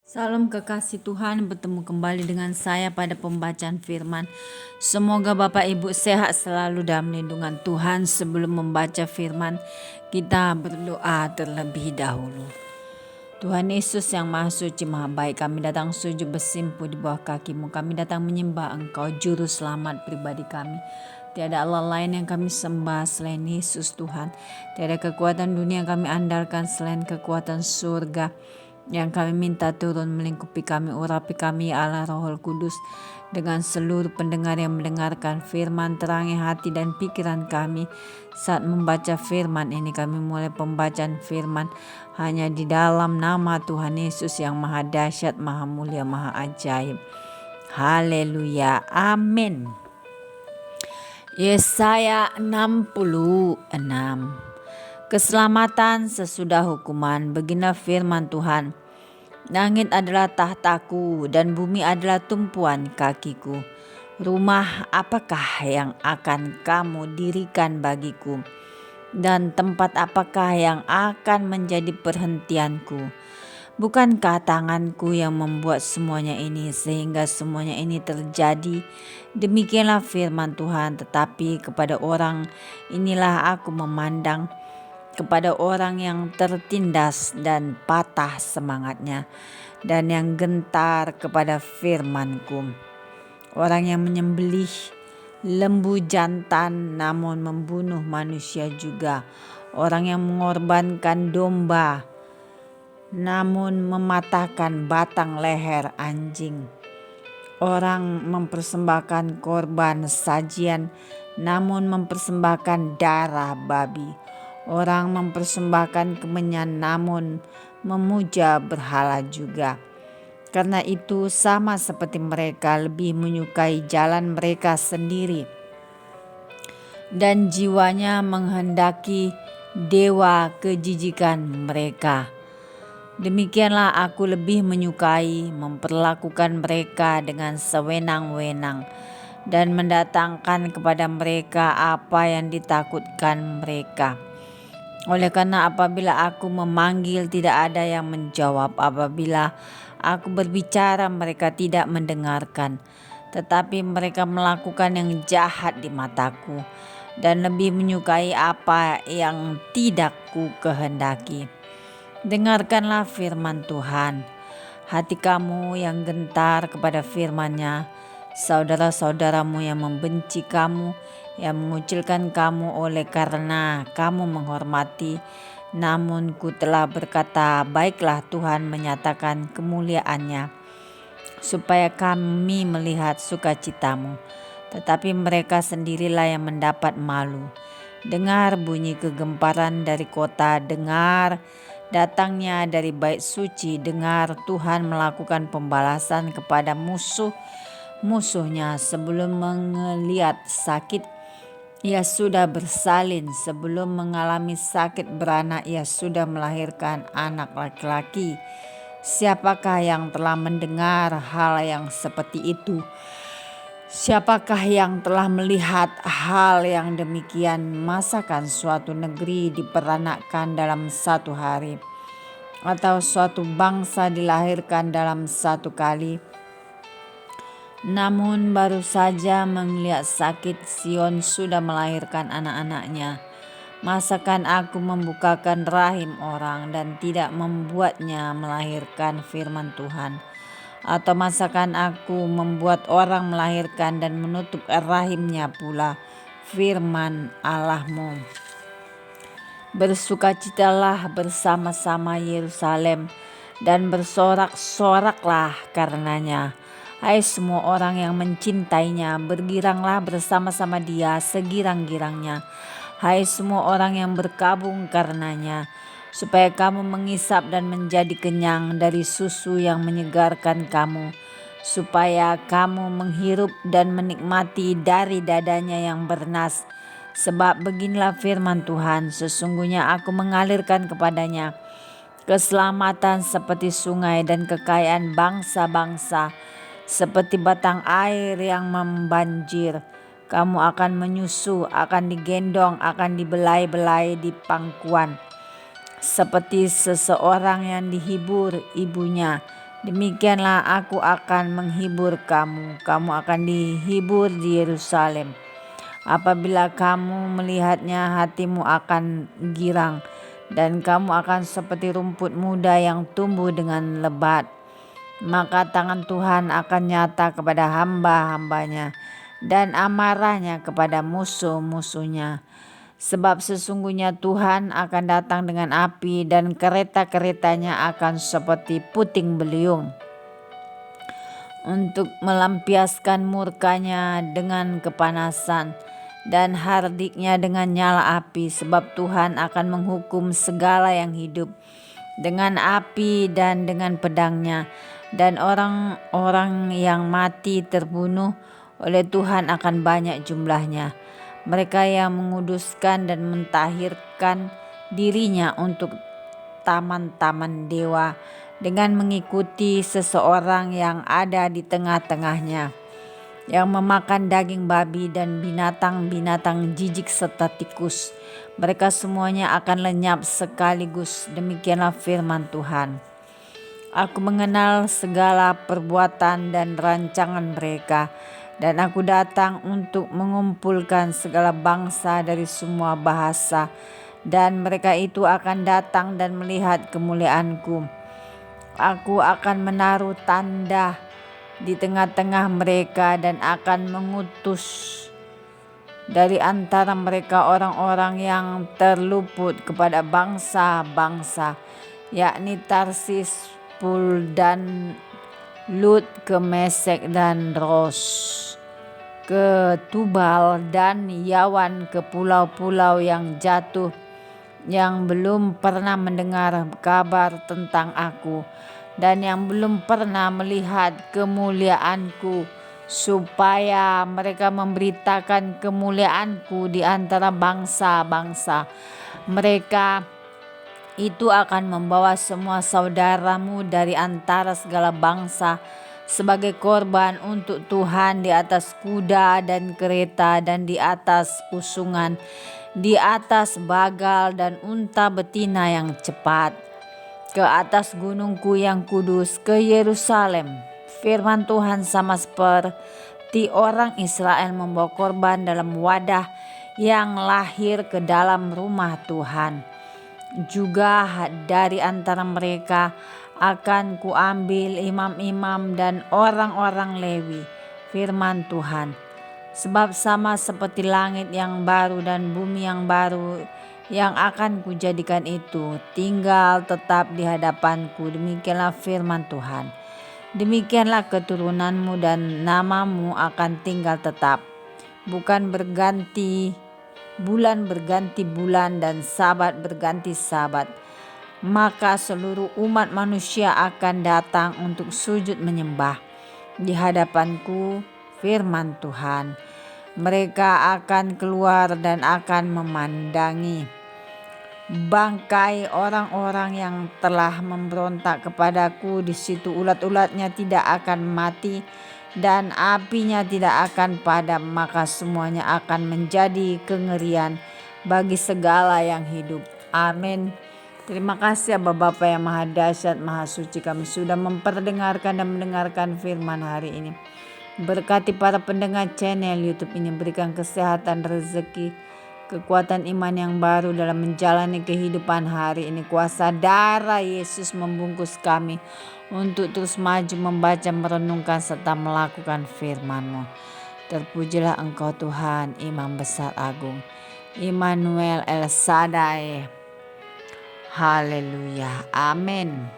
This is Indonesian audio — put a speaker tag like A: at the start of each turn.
A: Salam kekasih Tuhan, bertemu kembali dengan saya pada pembacaan firman. Semoga Bapak Ibu sehat selalu dalam lindungan Tuhan. Sebelum membaca firman, kita berdoa terlebih dahulu. Tuhan Yesus yang Maha Suci, Maha Baik, kami datang sujud bersimpu di bawah kaki-Mu. Kami datang menyembah Engkau, Juru Selamat pribadi kami. Tiada Allah lain yang kami sembah selain Yesus Tuhan. Tiada kekuatan dunia yang kami andalkan selain kekuatan surga yang kami minta turun melingkupi kami, urapi kami Allah Roh Kudus. Dengan seluruh pendengar yang mendengarkan firman, terangi hati dan pikiran kami saat membaca firman ini. Kami mulai pembacaan firman hanya di dalam nama Tuhan Yesus yang Maha Dahsyat, Maha Mulia, Maha Ajaib. Haleluya, amin. Yesaya 66. Keselamatan sesudah hukuman. Beginilah firman Tuhan. Langit adalah tahtaku dan bumi adalah tumpuan kakiku. Rumah apakah yang akan kamu dirikan bagiku? Dan tempat apakah yang akan menjadi perhentianku? Bukankah tanganku yang membuat semuanya ini sehingga semuanya ini terjadi? Demikianlah firman Tuhan. Tetapi kepada orang inilah aku memandang, kepada orang yang tertindas dan patah semangatnya, dan yang gentar kepada firman-Ku. Orang yang menyembelih lembu jantan namun membunuh manusia juga. Orang yang mengorbankan domba namun mematahkan batang leher anjing. Orang mempersembahkan korban sajian namun mempersembahkan darah babi. Orang mempersembahkan kemenyan namun memuja berhala juga. Karena itu sama seperti mereka lebih menyukai jalan mereka sendiri, dan jiwanya menghendaki dewa kejijikan mereka. Demikianlah aku lebih menyukai memperlakukan mereka dengan sewenang-wenang dan mendatangkan kepada mereka apa yang ditakutkan mereka. Oleh karena apabila aku memanggil tidak ada yang menjawab, apabila aku berbicara mereka tidak mendengarkan. Tetapi mereka melakukan yang jahat di mataku dan lebih menyukai apa yang tidak ku kehendaki. Dengarkanlah firman Tuhan. Hati kamu yang gentar kepada firman-Nya, saudara-saudaramu yang membenci kamu, yang mengucilkan kamu oleh karena kamu menghormati. Namun ku telah berkata, baiklah Tuhan menyatakan kemuliaan-Nya, supaya kami melihat sukacitamu. Tetapi mereka sendirilah yang mendapat malu. Dengar bunyi kegemparan dari kota, dengar datangnya dari bait suci, dengar Tuhan melakukan pembalasan kepada musuhnya. Sebelum melihat sakit, ia sudah bersalin. Sebelum mengalami sakit beranak, ia sudah melahirkan anak laki-laki. Siapakah yang telah mendengar hal yang seperti itu? Siapakah yang telah melihat hal yang demikian? Masakan suatu negeri diperanakkan dalam satu hari, atau suatu bangsa dilahirkan dalam satu kali? Namun baru saja melihat sakit, Sion sudah melahirkan anak-anaknya. Masakan aku membukakan rahim orang dan tidak membuatnya melahirkan, firman Tuhan? Atau masakan aku membuat orang melahirkan dan menutup rahimnya pula, firman Allahmu? Bersukacitalah bersama-sama Yerusalem dan bersorak-soraklah karenanya. Hai semua orang yang mencintainya, bergiranglah bersama-sama dia segirang-girangnya. Hai semua orang yang berkabung karenanya, supaya kamu mengisap dan menjadi kenyang dari susu yang menyegarkan kamu, supaya kamu menghirup dan menikmati dari dadanya yang bernas. Sebab beginilah firman Tuhan, sesungguhnya aku mengalirkan kepadanya keselamatan seperti sungai dan kekayaan bangsa-bangsa seperti batang air yang membanjir. Kamu akan menyusu, akan digendong, akan dibelai-belai di pangkuan, seperti seseorang yang dihibur ibunya Demikianlah aku akan menghibur kamu. Kamu akan dihibur di Yerusalem. Apabila kamu melihatnya, hatimu akan girang, dan kamu akan seperti rumput muda yang tumbuh dengan lebat. Maka tangan Tuhan akan nyata kepada hamba-hambanya, dan amarahnya kepada musuh-musuhnya. Sebab sesungguhnya Tuhan akan datang dengan api, dan kereta-keretanya akan seperti puting beliung, untuk melampiaskan murkanya dengan kepanasan, dan hardiknya dengan nyala api. Sebab Tuhan akan menghukum segala yang hidup dengan api dan dengan pedangnya, dan orang-orang yang mati terbunuh oleh Tuhan akan banyak jumlahnya. Mereka yang menguduskan dan mentahirkan dirinya untuk taman-taman dewa, dengan mengikuti seseorang yang ada di tengah-tengahnya, yang memakan daging babi dan binatang-binatang jijik serta tikus. Mereka semuanya akan lenyap sekaligus. Demikianlah firman Tuhan. Aku mengenal segala perbuatan dan rancangan mereka, dan aku datang untuk mengumpulkan segala bangsa dari semua bahasa, dan mereka itu akan datang dan melihat kemuliaanku. Aku akan menaruh tanda di tengah-tengah mereka, dan akan mengutus dari antara mereka orang-orang yang terluput kepada bangsa-bangsa, yakni Tarsis, Pul dan Lut, ke Mesek dan Ros, ke Tubal dan Yawan, ke pulau-pulau yang jatuh, yang belum pernah mendengar kabar tentang aku, dan yang belum pernah melihat kemuliaanku, supaya mereka memberitakan kemuliaanku di antara bangsa-bangsa. Mereka itu akan membawa semua saudaramu dari antara segala bangsa sebagai korban untuk Tuhan di atas kuda dan kereta, dan di atas usungan, di atas bagal dan unta betina yang cepat, ke atas gunungku yang kudus, ke Yerusalem. Firman Tuhan sama seperti orang Israel membawa korban dalam wadah yang lahir ke dalam rumah Tuhan. Juga dari antara mereka akan kuambil imam-imam dan orang-orang Lewi. Firman Tuhan. Sebab sama seperti langit yang baru dan bumi yang baru yang akan kujadikan itu tinggal tetap di hadapanku. Demikianlah firman Tuhan. Demikianlah keturunanmu, dan namamu akan tinggal tetap. Bukan bulan berganti bulan, dan sabat berganti sabat. Maka seluruh umat manusia akan datang untuk sujud menyembah di hadapanku. Firman Tuhan. Mereka akan keluar dan akan memandangi bangkai orang-orang yang telah memberontak kepadaku. Di situ ulat-ulatnya tidak akan mati, dan apinya tidak akan padam. Maka semuanya akan menjadi kengerian bagi segala yang hidup. Amin. Terima kasih ya Bapa yang Maha Dahsyat, Maha Suci. Kami sudah memperdengarkan dan mendengarkan firman hari ini. Berkati para pendengar channel YouTube ini, berikan kesehatan, rezeki, kekuatan iman yang baru dalam menjalani kehidupan hari ini. Kuasa darah Yesus membungkus kami untuk terus maju, membaca, merenungkan, serta melakukan firman-Mu. Terpujilah Engkau Tuhan, Imam Besar Agung, Immanuel El Shaddai. Haleluya. Amin.